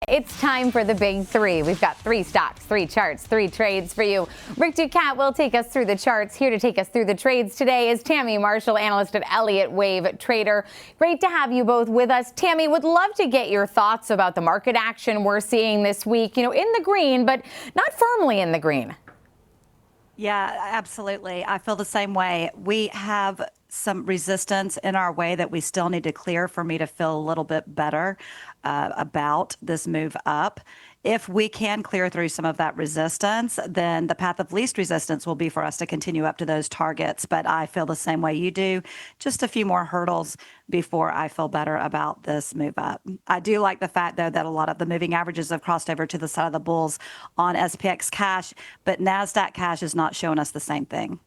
It's time for the big three. We've got 3 stocks, 3 charts, 3 trades for you. Rick Ducat will take us through the charts. Here to take us through the trades today is Tammy Marshall, analyst at Elliott Wave Trader. Great to have you both with us. Tammy, would love to get your thoughts about the market action we're seeing this week, in the green, but not firmly in the green. Yeah, absolutely. I feel the same way. We have some resistance in our way that we still need to clear for me to feel a little bit better about this move up. If we can clear through some of that resistance, then the path of least resistance will be for us to continue up to those targets. But I feel the same way you do. Just a few more hurdles before I feel better about this move up. I do like the fact, though, that a lot of the moving averages have crossed over to the side of the bulls on SPX cash, but NASDAQ cash is not showing us the same thing.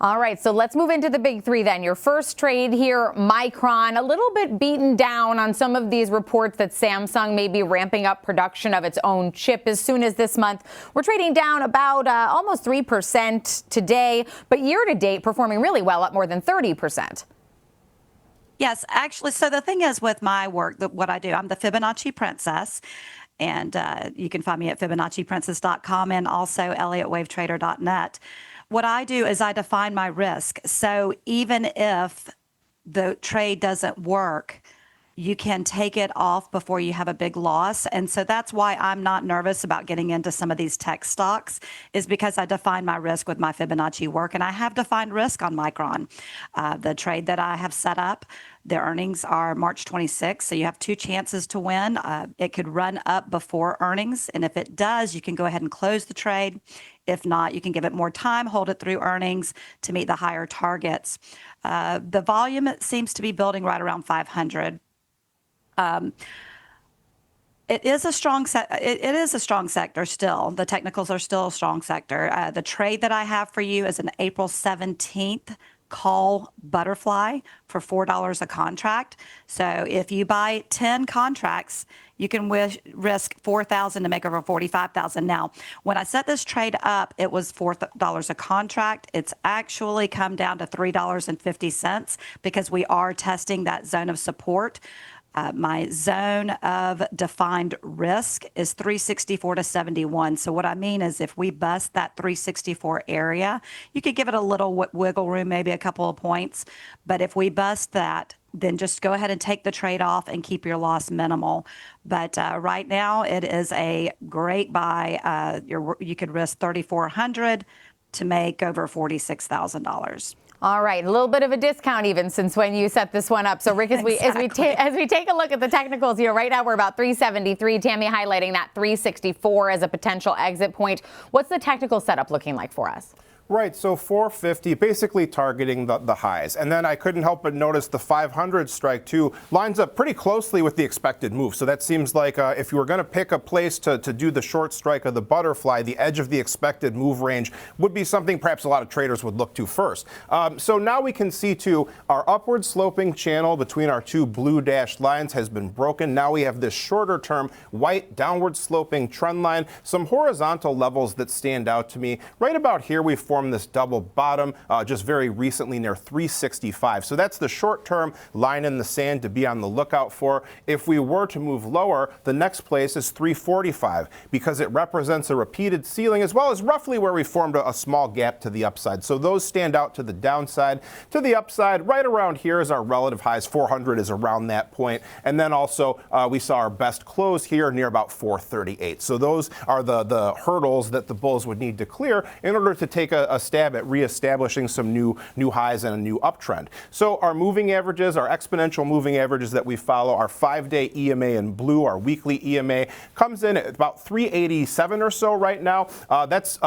All right, so let's move into the big three then. Your first trade here, Micron, a little bit beaten down on some of these reports that Samsung may be ramping up production of its own chip as soon as this month. We're trading down about almost 3% today, but year to date performing really well, up more than 30%. Yes, actually, so the thing is with my work, what I do, I'm the Fibonacci Princess. And you can find me at FibonacciPrincess.com and also ElliottWaveTrader.net. What I do is I define my risk. So even if the trade doesn't work, you can take it off before you have a big loss. And so that's why I'm not nervous about getting into some of these tech stocks, is because I define my risk with my Fibonacci work. And I have defined risk on Micron. The trade that I have set up, the earnings are March 26th, so you have 2 chances to win. It could run up before earnings, and if it does, you can go ahead and close the trade. If not, you can give it more time, hold it through earnings to meet the higher targets. The volume seems to be building right around 500. It is a strong sector still. The technicals are still a strong sector. The trade that I have for you is an April 17th call butterfly for $4 a contract. So if you buy 10 contracts, you can risk $4,000 to make over $45,000. Now, when I set this trade up, it was $4 a contract. It's actually come down to $3.50 because we are testing that zone of support. My zone of defined risk is 364 to 71. So what I mean is if we bust that 364 area, you could give it a little wiggle room, maybe a couple of points. But if we bust that, then just go ahead and take the trade off and keep your loss minimal. But right now, it is a great buy. You could risk $3,400 to make over $46,000. All right, a little bit of a discount even since when you set this one up. So Rick, as we take a look at the technicals, right now we're about 373. Tammy highlighting that 364 as a potential exit point. What's the technical setup looking like for us? Right, so 450, basically targeting the highs. And then I couldn't help but notice the 500 strike, too, lines up pretty closely with the expected move. So that seems like if you were going to pick a place to do the short strike of the butterfly, the edge of the expected move range would be something perhaps a lot of traders would look to first. So now we can see, too, our upward sloping channel between our 2 blue dashed lines has been broken. Now we have this shorter term white downward sloping trend line, some horizontal levels that stand out to me. Right about here, we formed this double bottom just very recently near 365. So that's the short-term line in the sand to be on the lookout for. If we were to move lower, the next place is 345 because it represents a repeated ceiling as well as roughly where we formed a small gap to the upside. So those stand out to the downside. To the upside, right around here is our relative highs. 400 is around that point. And then also we saw our best close here near about 438. So those are the hurdles that the bulls would need to clear in order to take a stab at reestablishing some new highs and a new uptrend. So our moving averages, our exponential moving averages that we follow, our 5-day EMA in blue, our weekly EMA comes in at about 387 or so right now. That's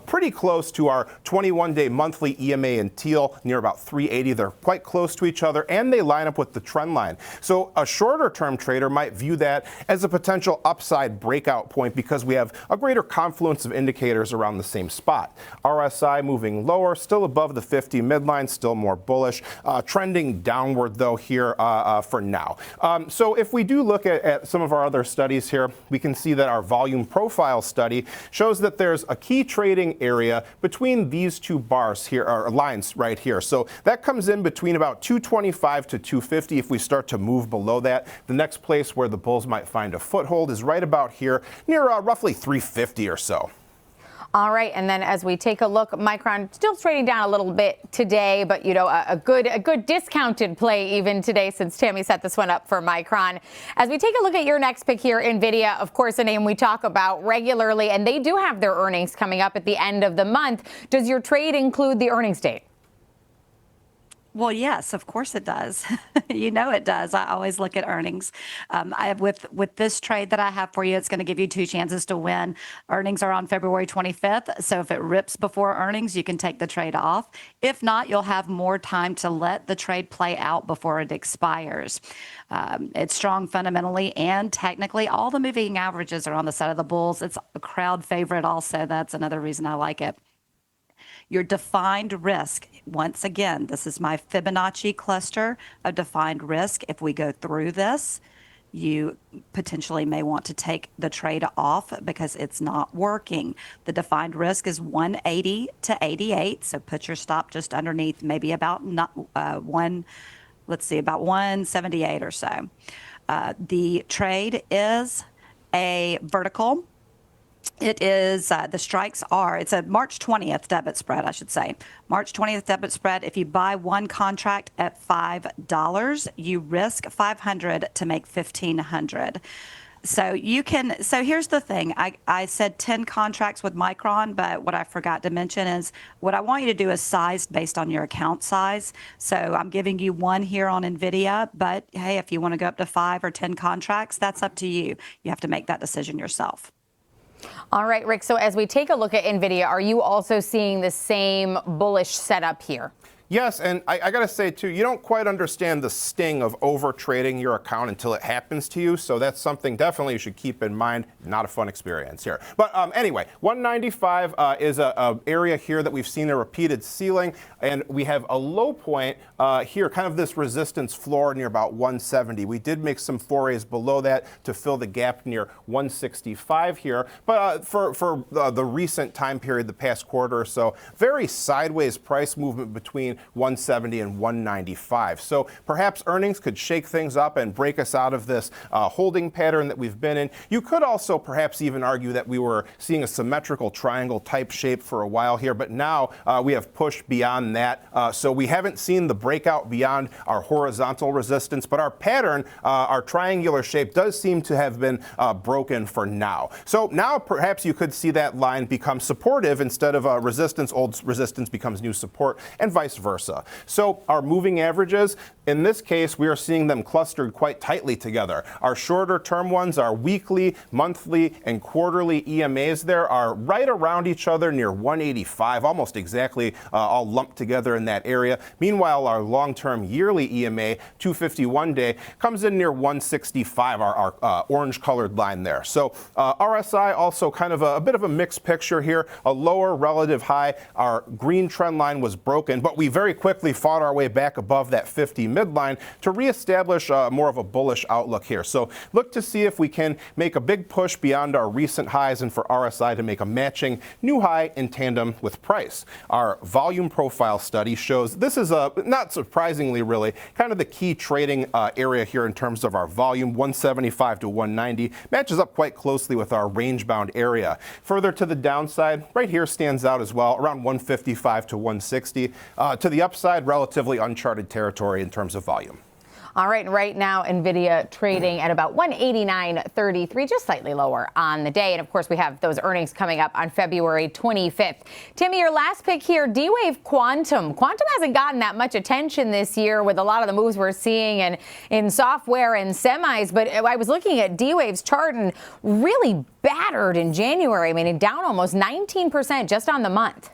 pretty close to our 21-day monthly EMA in teal, near about 380. They're quite close to each other, and they line up with the trend line. So a shorter-term trader might view that as a potential upside breakout point because we have a greater confluence of indicators around the same spot. Our RSI moving lower, still above the 50 midline, still more bullish, trending downward though here for now. So if we do look at some of our other studies here, we can see that our volume profile study shows that there's a key trading area between these two bars here, or lines right here. So that comes in between about 225 to 250. If we start to move below that, the next place where the bulls might find a foothold is right about here near roughly 350 or so. All right, and then as we take a look, Micron still trading down a little bit today, but a good discounted play even today since Tammy set this one up for Micron. As we take a look at your next pick here, Nvidia, of course, a name we talk about regularly, and they do have their earnings coming up at the end of the month. Does your trade include the earnings date? Well, yes, of course it does. You know it does. I always look at earnings. With this trade that I have for you, it's going to give you 2 chances to win. Earnings are on February 25th, so if it rips before earnings, you can take the trade off. If not, you'll have more time to let the trade play out before it expires. It's strong fundamentally and technically. All the moving averages are on the side of the bulls. It's a crowd favorite also. That's another reason I like it. Your defined risk, once again, this is my Fibonacci cluster of defined risk. If we go through this, you potentially may want to take the trade off because it's not working. The defined risk is 180 to 88, so put your stop just underneath, maybe about about 178 or so. The trade is a vertical. It is, the strikes are, it's a March 20th debit spread, I should say. March 20th debit spread. If you buy one contract at $5, you risk $500 to make $1,500. So here's the thing. I said 10 contracts with Micron, but what I forgot to mention is what I want you to do is sized based on your account size. So I'm giving you one here on Nvidia, but hey, if you want to go up to 5 or 10 contracts, that's up to you. You have to make that decision yourself. All right, Rick, so as we take a look at Nvidia, are you also seeing the same bullish setup here? Yes, and I got to say, too, you don't quite understand the sting of over trading your account until it happens to you. So that's something definitely you should keep in mind. Not a fun experience here. But anyway, 195 is a area here that we've seen a repeated ceiling. And we have a low point here, kind of this resistance floor near about 170. We did make some forays below that to fill the gap near 165 here. But for the recent time period, the past quarter or so, very sideways price movement between 170 and 195. So perhaps earnings could shake things up and break us out of this holding pattern that we've been in. You could also perhaps even argue that we were seeing a symmetrical triangle type shape for a while here, but now we have pushed beyond that. So we haven't seen the breakout beyond our horizontal resistance, but our pattern, our triangular shape does seem to have been broken for now. So now perhaps you could see that line become supportive instead of resistance. Old resistance becomes new support, and vice versa. So our moving averages, in this case, we are seeing them clustered quite tightly together. Our shorter term ones, our weekly, monthly, and quarterly EMAs there are right around each other near 185, almost exactly all lumped together in that area. Meanwhile, our long-term yearly EMA, 251-day, comes in near 165, our orange-colored line there. So RSI also kind of a bit of a mixed picture here, a lower relative high. Our green trend line was broken, but we very quickly fought our way back above that 50 midline to reestablish more of a bullish outlook here. So look to see if we can make a big push beyond our recent highs and for RSI to make a matching new high in tandem with price. Our volume profile study shows this is not surprisingly really kind of the key trading area here in terms of our volume. 175 to 190 matches up quite closely with our range bound area. Further to the downside, right here stands out as well, around 155 to 160. To the upside, relatively uncharted territory in terms of volume. All right, right now, Nvidia trading at about 189.33, just slightly lower on the day. And of course, we have those earnings coming up on February 25th. Tammy, your last pick here, D-Wave Quantum. Quantum hasn't gotten that much attention this year with a lot of the moves we're seeing in software and semis. But I was looking at D-Wave's chart and really battered in January. I mean, down almost 19% just on the month.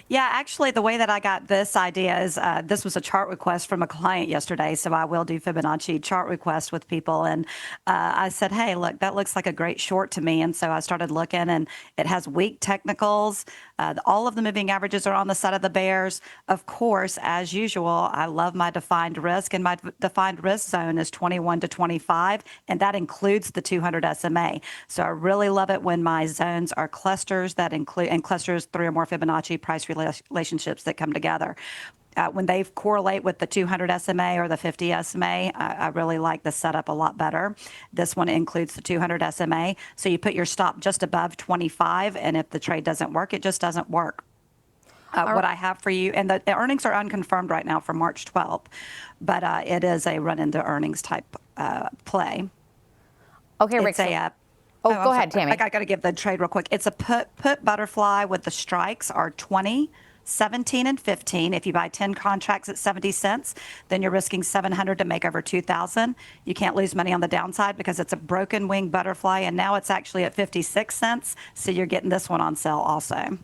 Yeah, actually, the way that I got this idea is this was a chart request from a client yesterday. So I will do Fibonacci chart requests with people. And I said, hey, look, that looks like a great short to me. And so I started looking, and it has weak technicals. All of the moving averages are on the side of the bears. Of course, as usual, I love my defined risk, and my defined risk zone is 21 to 25, and that includes the 200 SMA. So I really love it when my zones are clusters that include, and clusters 3 or more Fibonacci price relationships that come together. When they correlate with the 200 SMA or the 50 SMA, I really like the setup a lot better. This one includes the 200 SMA. So you put your stop just above 25, and if the trade doesn't work, it just doesn't work. What I have for you, and the earnings are unconfirmed right now for March 12th, but it is a run into earnings type play. Okay, Rick. Go ahead, Tammy. I got to give the trade real quick. It's a put butterfly with the strikes are 20, 17, and 15. If you buy 10 contracts at 70 cents, then you're risking 700 to make over 2,000. You can't lose money on the downside because it's a broken wing butterfly, and now it's actually at 56 cents. So you're getting this one on sale also.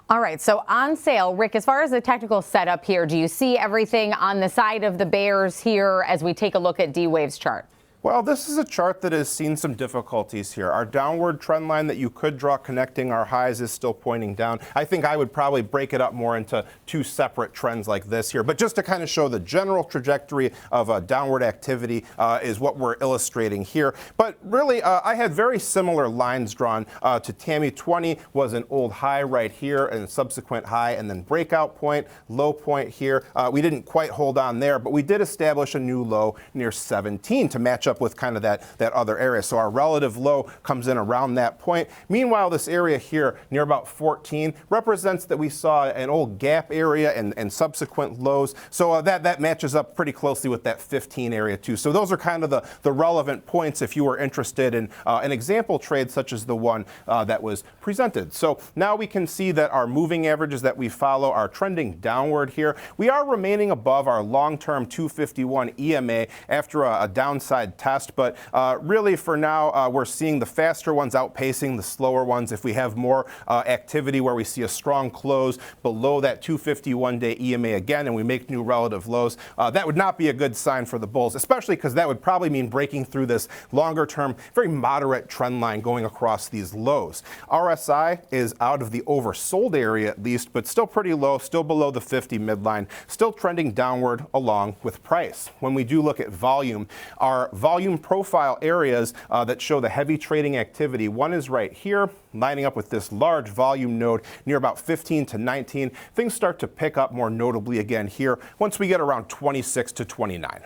All right, so on sale, Rick, as far as the technical setup here, do you see everything on the side of the bears here as we take a look at D-Wave's chart? Well, this is a chart that has seen some difficulties here. Our downward trend line that you could draw connecting our highs is still pointing down. I think I would probably break it up more into 2 separate trends like this here. But just to kind of show the general trajectory of downward activity is what we're illustrating here. But really, I had very similar lines drawn to Tammy. 20 was an old high right here and subsequent high, and then breakout point, low point here. We didn't quite hold on there, but we did establish a new low near 17 to match up with kind of that other area. So our relative low comes in around that point. Meanwhile, this area here near about 14 represents that we saw an old gap area and subsequent lows. So that matches up pretty closely with that 15 area too. So those are kind of the relevant points if you were interested in an example trade such as the one that was presented. So now we can see that our moving averages that we follow are trending downward here. We are remaining above our long-term 251 EMA after a downside test, but really for now we're seeing the faster ones outpacing the slower ones. If we have more activity where we see a strong close below that 251-day EMA again and we make new relative lows, that would not be a good sign for the bulls, especially because that would probably mean breaking through this longer term, very moderate trend line going across these lows. RSI is out of the oversold area at least, but still pretty low, still below the 50 midline, still trending downward along with price. When we do look at volume, our volume profile areas that show the heavy trading activity. One is right here, lining up with this large volume node near about 15 to 19. Things start to pick up more notably again here once we get around 26 to 29.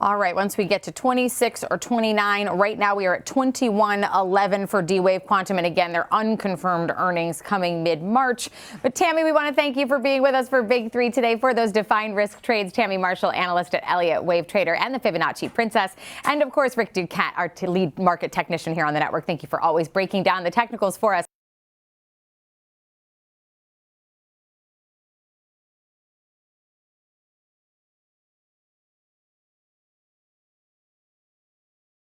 All right, once we get to 26 or 29, right now we are at 21.11 for D-Wave Quantum. And again, they're unconfirmed earnings coming mid-March. But Tammy, we want to thank you for being with us for Big 3 today for those defined risk trades. Tammy Marshall, analyst at Elliott Wave Trader, and the Fibonacci Princess. And of course, Rick Ducat, our lead market technician here on the network. Thank you for always breaking down the technicals for us.